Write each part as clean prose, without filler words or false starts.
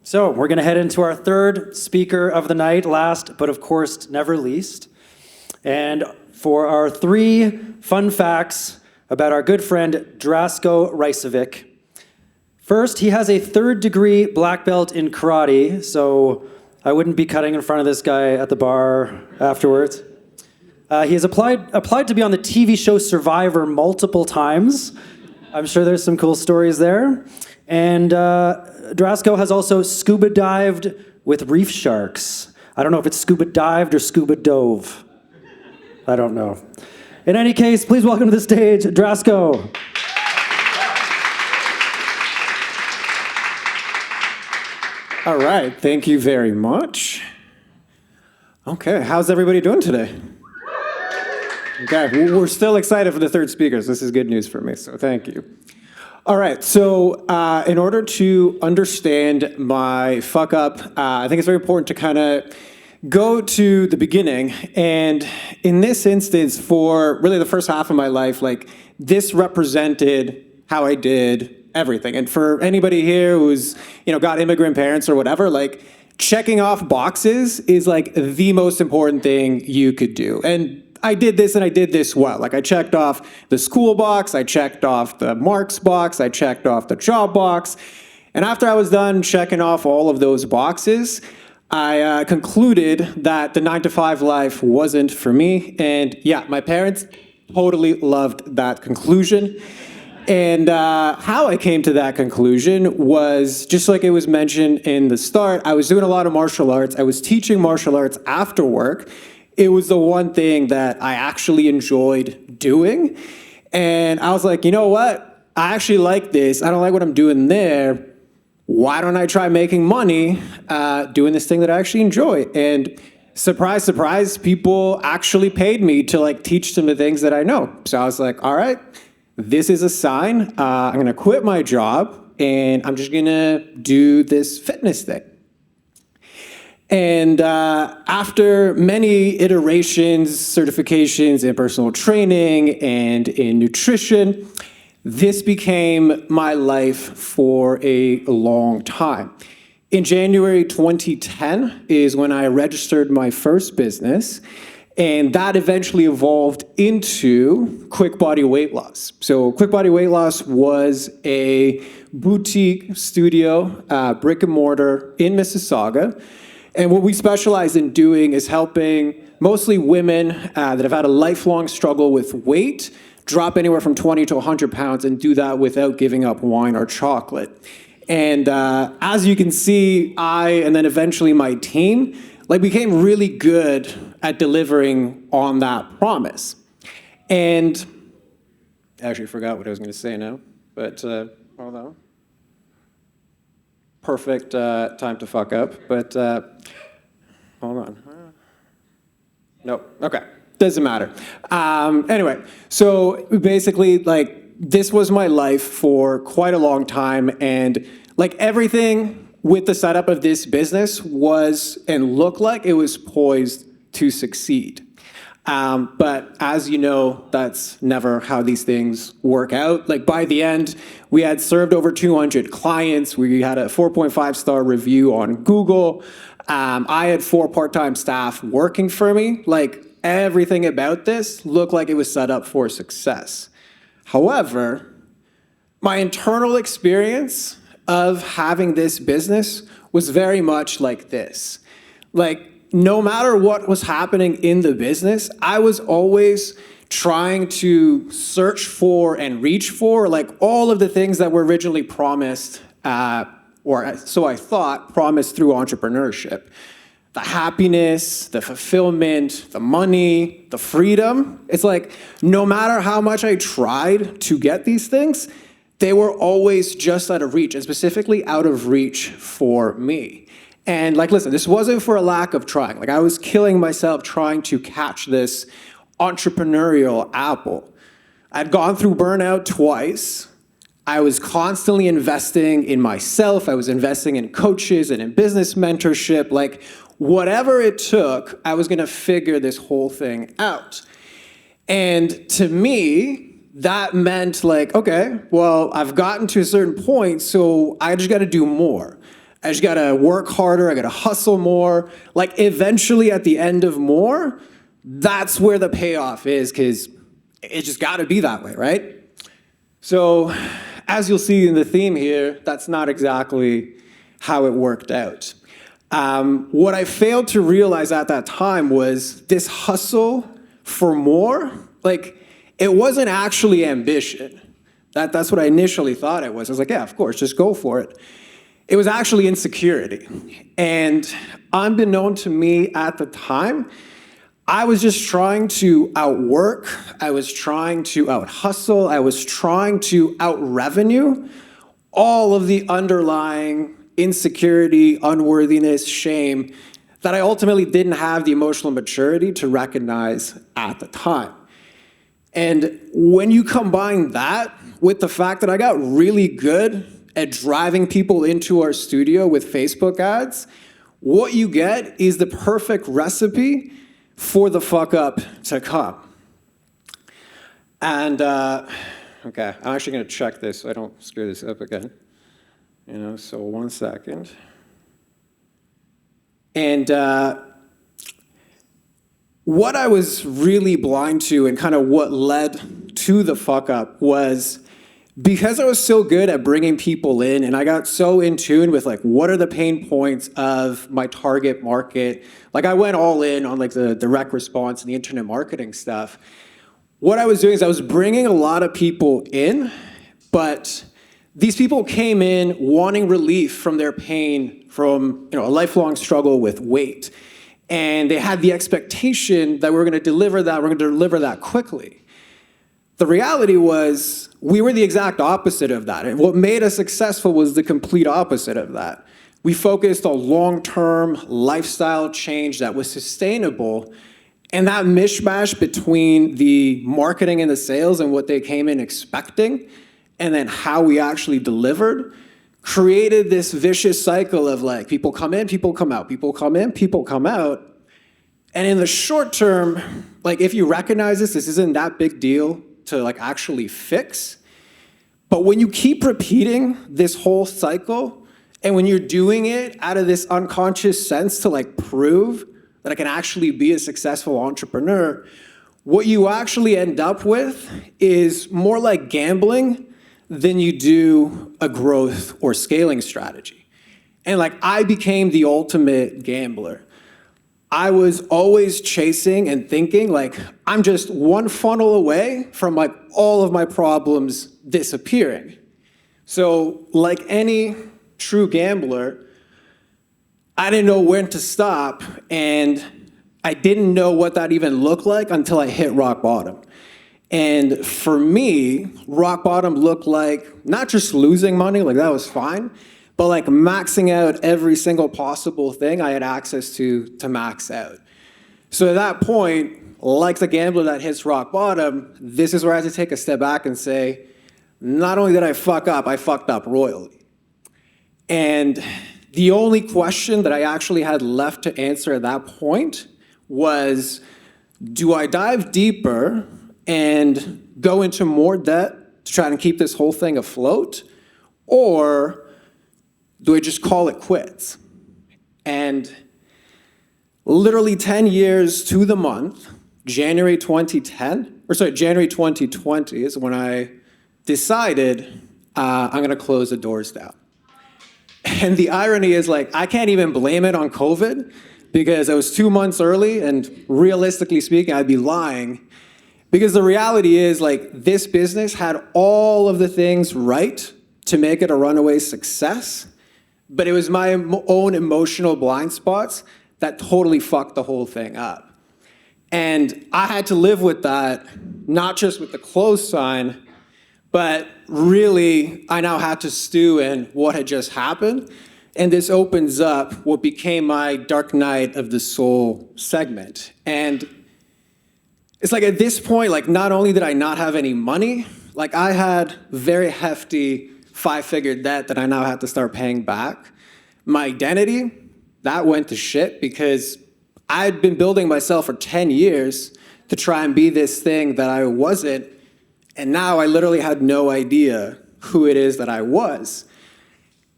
So we're going to head into our third speaker of the night, last but of course never least. And for our 3 fun facts about our good friend Drasko Raicevic. First, he has a 3rd-degree black belt in karate, so I wouldn't be cutting in front of this guy at the bar afterwards. He has applied to be on the TV show Survivor multiple times. I'm sure there's some cool stories there. And Drasko has also scuba dived with reef sharks. I don't know if it's scuba dived or scuba dove. I don't know. In any case, please welcome to the stage, Drasko. All right, thank you very much. Okay, how's everybody doing today? Okay, we're still excited for the 3rd speakers. This is good news for me, so thank you. All right, so in order to understand my fuck up, I think it's very important to kind of go to the beginning. And in this instance, for really the first half of my life, like this represented how I did everything. And for anybody here who's, got immigrant parents or whatever, like checking off boxes is like the most important thing you could do. And I did this and I did this well. Like I checked off the school box, I checked off the marks box, I checked off the job box. And after I was done checking off all of those boxes, I concluded that the 9-to-5 life wasn't for me. And yeah, my parents totally loved that conclusion. And how I came to that conclusion was, just like it was mentioned in the start, I was doing a lot of martial arts. I was teaching martial arts after work. It was the one thing that I actually enjoyed doing. And I was like, you know what? I actually like this. I don't like what I'm doing there. Why don't I try making money doing this thing that I actually enjoy? And surprise, surprise, people actually paid me to like teach them the things that I know. So I was like, all right, this is a sign. I'm going to quit my job and I'm just going to do this fitness thing. And after many iterations, certifications in personal training and in nutrition, this became my life for a long time. In January 2010 is when I registered my first business, and that eventually evolved into QuickBody Weight Loss. So QuickBody Weight Loss was a boutique studio, brick and mortar in Mississauga. And what we specialize in doing is helping mostly women that have had a lifelong struggle with weight, drop anywhere from 20 to 100 pounds, and do that without giving up wine or chocolate. And as you can see, I, and then eventually my team, became really good at delivering on that promise. And I actually forgot what I was going to say now, but hold on. Perfect time to fuck up, but hold on. Nope, okay, doesn't matter. Anyway, so basically, this was my life for quite a long time, and everything with the setup of this business was and looked like it was poised to succeed. But as you know, that's never how these things work out. By the end, we had served over 200 clients. We had a 4.5-star review on Google. I had 4 part-time staff working for me. Everything about this looked like it was set up for success. However, my internal experience of having this business was very much like this. No matter what was happening in the business, I was always trying to search for and reach for all of the things that were originally promised, or so I thought, promised through entrepreneurship. The happiness, the fulfillment, the money, the freedom. It's no matter how much I tried to get these things, they were always just out of reach, and specifically out of reach for me. And listen, this wasn't for a lack of trying. I was killing myself trying to catch this entrepreneurial apple. I'd gone through burnout twice. I was constantly investing in myself. I was investing in coaches and in business mentorship. Whatever it took, I was gonna figure this whole thing out. And to me, that meant okay, well, I've gotten to a certain point, so I just gotta do more. I just gotta work harder, I gotta hustle more. Like eventually at the end of more, that's where the payoff is, because it just gotta be that way, right? So as you'll see in the theme here, that's not exactly how it worked out. What I failed to realize at that time was this hustle for more, like it wasn't actually ambition. That's what I initially thought it was. I was like, yeah, of course, just go for it. It was actually insecurity. And unbeknown to me at the time, I was just trying to outwork, I was trying to out-hustle, I was trying to out-revenue all of the underlying insecurity, unworthiness, shame that I ultimately didn't have the emotional maturity to recognize at the time. And when you combine that with the fact that I got really good at driving people into our studio with Facebook ads, what you get is the perfect recipe for the fuck up to come. And, okay, I'm actually gonna check this so I don't screw this up again. So 1 second. And what I was really blind to and kind of what led to the fuck up was because I was so good at bringing people in and I got so in tune with like, what are the pain points of my target market? Like I went all in on like the direct response and the internet marketing stuff. What I was doing is I was bringing a lot of people in, but these people came in wanting relief from their pain from a lifelong struggle with weight. And they had the expectation that we're going to deliver that quickly. The reality was we were the exact opposite of that. And what made us successful was the complete opposite of that. We focused on long-term lifestyle change that was sustainable. And that mishmash between the marketing and the sales and what they came in expecting, and then how we actually delivered, created this vicious cycle of like, people come in, people come out, people come in, people come out. And in the short term, like if you recognize this isn't that big deal to like actually fix. But when you keep repeating this whole cycle, and when you're doing it out of this unconscious sense to like prove that I can actually be a successful entrepreneur, what you actually end up with is more like gambling than you do a growth or scaling strategy. And like I became the ultimate gambler. I was always chasing and thinking like, I'm just one funnel away from like all of my problems disappearing. So like any true gambler, I didn't know when to stop, and I didn't know what that even looked like until I hit rock bottom. And for me, rock bottom looked like not just losing money, like that was fine, but like maxing out every single possible thing I had access to max out. So at that point, like the gambler that hits rock bottom, this is where I had to take a step back and say, not only did I fuck up, I fucked up royally. And the only question that I actually had left to answer at that point was, do I dive deeper and go into more debt to try and keep this whole thing afloat? Or do I just call it quits? And literally 10 years to the month, January 2020 is when I decided I'm gonna close the doors down. And the irony is like, I can't even blame it on COVID because I was 2 months early, and realistically speaking, I'd be lying. Because the reality is like, this business had all of the things right to make it a runaway success, but it was my own emotional blind spots that totally fucked the whole thing up. And I had to live with that, not just with the close sign, but really, I now had to stew in what had just happened. And this opens up what became my Dark Night of the Soul segment. And it's like at this point, like not only did I not have any money, like I had very hefty 5-figure debt that I now had to start paying back. My identity, that went to shit because I'd been building myself for 10 years to try and be this thing that I wasn't. And now I literally had no idea who it is that I was.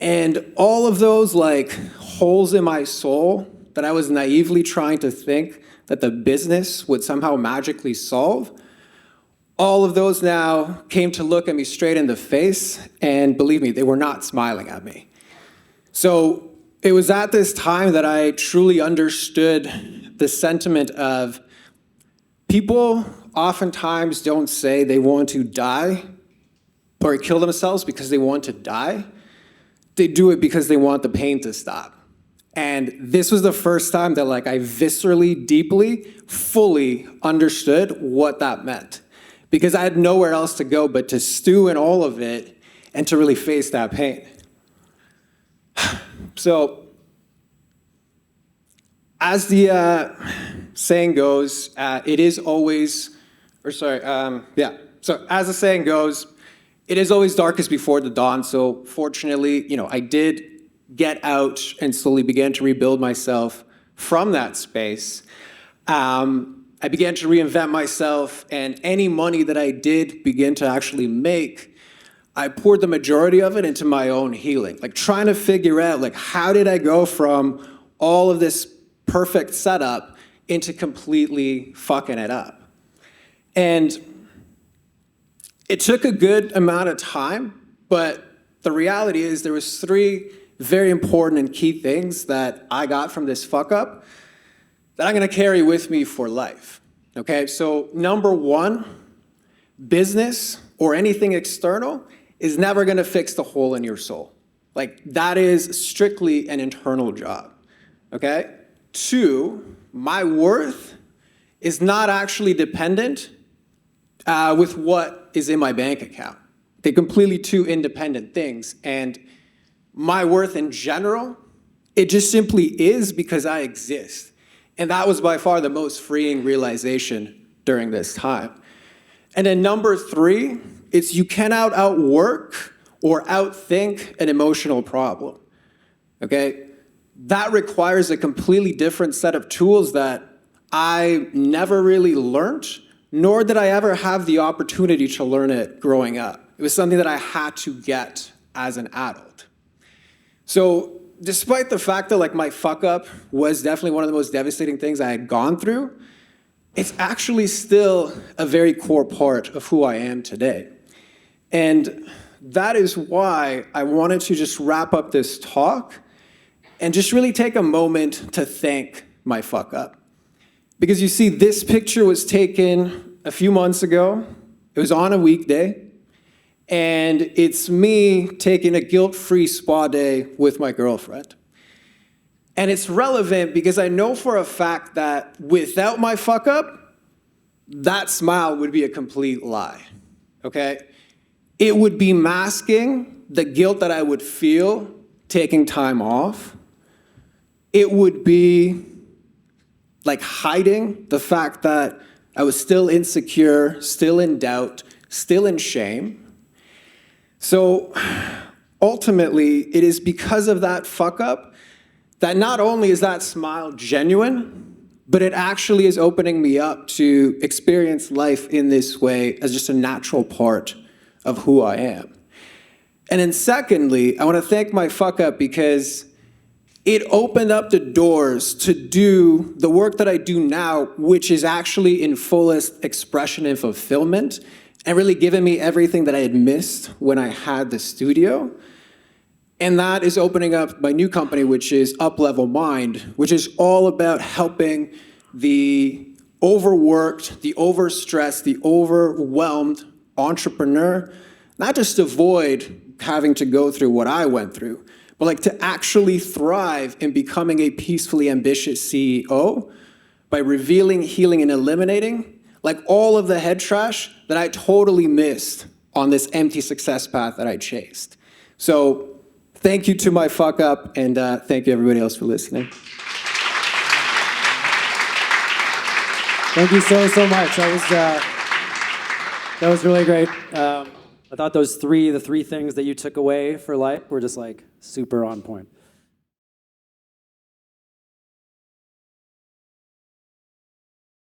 And all of those like holes in my soul that I was naively trying to think that the business would somehow magically solve, all of those now came to look at me straight in the face, and believe me, they were not smiling at me. So it was at this time that I truly understood the sentiment of people oftentimes don't say they want to die or kill themselves because they want to die. They do it because they want the pain to stop. And this was the first time that like I viscerally, deeply, fully understood what that meant. Because I had nowhere else to go but to stew in all of it and to really face that pain. So, as the saying goes, it is always, So as the saying goes, it is always darkest before the dawn. So fortunately, I did get out and slowly began to rebuild myself from that space. I began to reinvent myself, and any money that I did begin to actually make, I poured the majority of it into my own healing, like trying to figure out, like, how did I go from all of this perfect setup into completely fucking it up? And it took a good amount of time, but the reality is there was 3 very important and key things that I got from this fuck up that I'm gonna carry with me for life, okay? So number 1, business or anything external is never gonna fix the hole in your soul. Like, that is strictly an internal job, okay? 2, my worth is not actually dependent with what is in my bank account. They're completely 2 independent things. And my worth in general, it just simply is because I exist. And that was by far the most freeing realization during this time. And then number 3, it's you cannot outwork or outthink an emotional problem, okay? That requires a completely different set of tools that I never really learned, nor did I ever have the opportunity to learn it growing up. It was something that I had to get as an adult. So despite the fact that like my fuck up was definitely one of the most devastating things I had gone through, it's actually still a very core part of who I am today. And that is why I wanted to just wrap up this talk and just really take a moment to thank my fuck up. Because you see, this picture was taken a few months ago. It was on a weekday. And it's me taking a guilt-free spa day with my girlfriend. And it's relevant because I know for a fact that without my fuck up, that smile would be a complete lie, okay? It would be masking the guilt that I would feel taking time off. It would be like hiding the fact that I was still insecure, still in doubt, still in shame. So ultimately, it is because of that fuck up that not only is that smile genuine, but it actually is opening me up to experience life in this way as just a natural part of who I am. And then secondly, I want to thank my fuck up because it opened up the doors to do the work that I do now, which is actually in fullest expression and fulfillment, and really given me everything that I had missed when I had the studio. And that is opening up my new company, which is UpLevel Mind, which is all about helping the overworked, the overstressed, the overwhelmed entrepreneur, not just avoid having to go through what I went through, but like to actually thrive in becoming a peacefully ambitious CEO by revealing, healing, and eliminating like all of the head trash that I totally missed on this empty success path that I chased. So thank you to my fuck up, and thank you everybody else for listening. Thank you so much. That was really great. I thought the 3 things that you took away for life were just like super on point.